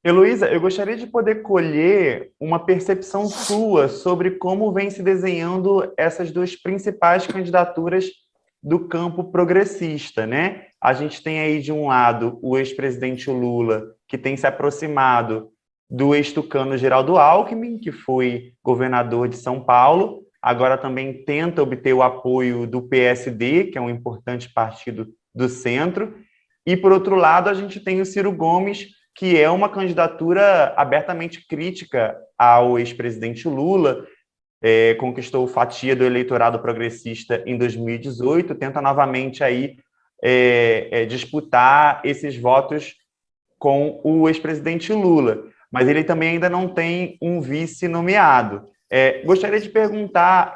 Heloísa, eu gostaria de poder colher uma percepção sua sobre como vem se desenhando essas duas principais candidaturas do campo progressista, né? A gente tem aí, de um lado, o ex-presidente Lula, que tem se aproximado do ex-tucano Geraldo Alckmin, que foi governador de São Paulo, agora também tenta obter o apoio do PSD, que é um importante partido do centro, e, por outro lado, a gente tem o Ciro Gomes, que é uma candidatura abertamente crítica ao ex-presidente Lula, conquistou fatia do eleitorado progressista em 2018, tenta novamente aí disputar esses votos com o ex-presidente Lula, mas ele também ainda não tem um vice nomeado. Gostaria de perguntar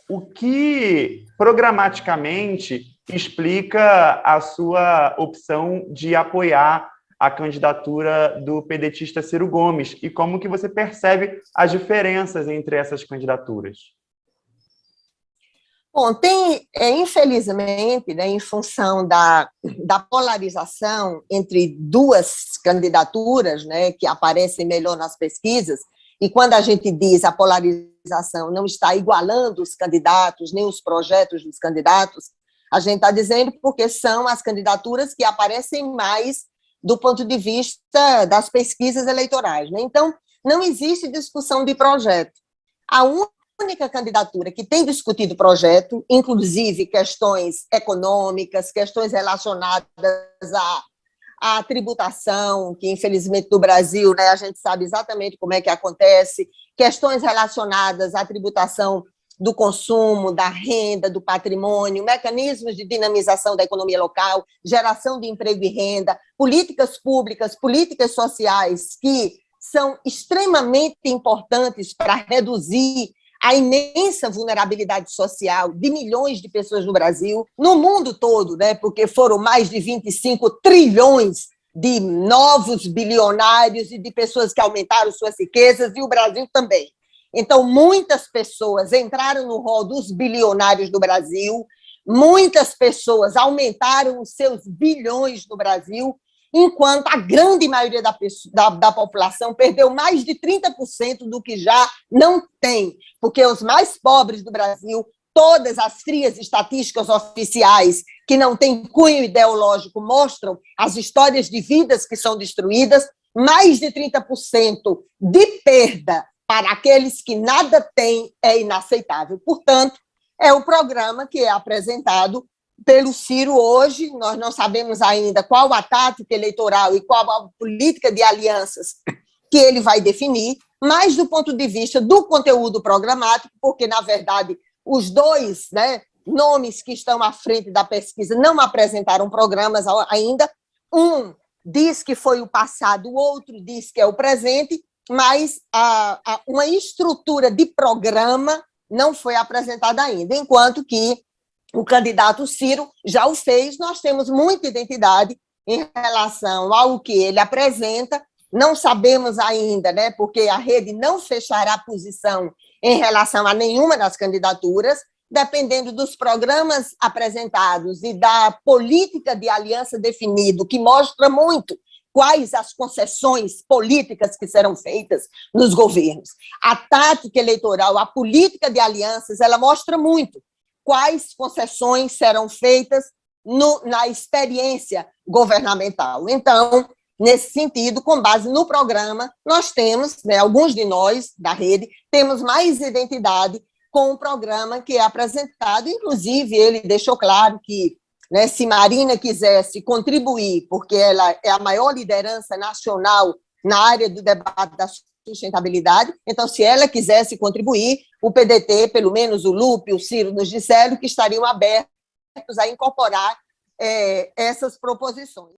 o que programaticamente explica a sua opção de apoiar a candidatura do pedetista Ciro Gomes e como que você percebe as diferenças entre essas candidaturas? Bom, tem, infelizmente, né, em função da polarização entre duas candidaturas, né, que aparecem melhor nas pesquisas, e quando a gente diz a polarização não está igualando os candidatos, nem os projetos dos candidatos, a gente está dizendo porque são as candidaturas que aparecem mais do ponto de vista das pesquisas eleitorais, né? Então, não existe discussão de projeto. A única candidatura que tem discutido projeto, inclusive questões econômicas, questões relacionadas à tributação, que infelizmente no Brasil, né, a gente sabe exatamente como é que acontece, questões relacionadas à tributação do consumo, da renda, do patrimônio, mecanismos de dinamização da economia local, geração de emprego e renda, políticas públicas, políticas sociais que são extremamente importantes para reduzir a imensa vulnerabilidade social de milhões de pessoas no Brasil, no mundo todo, né, porque foram mais de 25 trilhões de novos bilionários e de pessoas que aumentaram suas riquezas, e o Brasil também. Então, muitas pessoas entraram no rol dos bilionários do Brasil, muitas pessoas aumentaram os seus bilhões no Brasil, enquanto a grande maioria da população perdeu mais de 30% do que já não tem, porque os mais pobres do Brasil, todas as frias estatísticas oficiais que não têm cunho ideológico mostram as histórias de vidas que são destruídas, mais de 30% de perda para aqueles que nada têm é inaceitável. Portanto, é o programa que é apresentado pelo Ciro hoje. Nós não sabemos ainda qual a tática eleitoral e qual a política de alianças que ele vai definir, mas do ponto de vista do conteúdo programático, porque, na verdade, os dois, né, nomes que estão à frente da pesquisa não apresentaram programas ainda. Um diz que foi o passado, o outro diz que é o presente, mas uma estrutura de programa não foi apresentada ainda, enquanto que o candidato Ciro já o fez. Nós temos muita identidade em relação ao que ele apresenta, não sabemos ainda, né, porque a rede não fechará posição em relação a nenhuma das candidaturas, dependendo dos programas apresentados e da política de aliança definida, que mostra muito quais as concessões políticas que serão feitas nos governos. A tática eleitoral, a política de alianças, ela mostra muito quais concessões serão feitas na experiência governamental. Então, nesse sentido, com base no programa, nós temos, né, alguns de nós da rede, temos mais identidade com o programa que é apresentado. Inclusive, ele deixou claro que, né, se Marina quisesse contribuir, porque ela é a maior liderança nacional na área do debate da sustentabilidade, então, se ela quisesse contribuir, o PDT, pelo menos o Lupe, o Ciro, nos disseram que estariam abertos a incorporar essas proposições.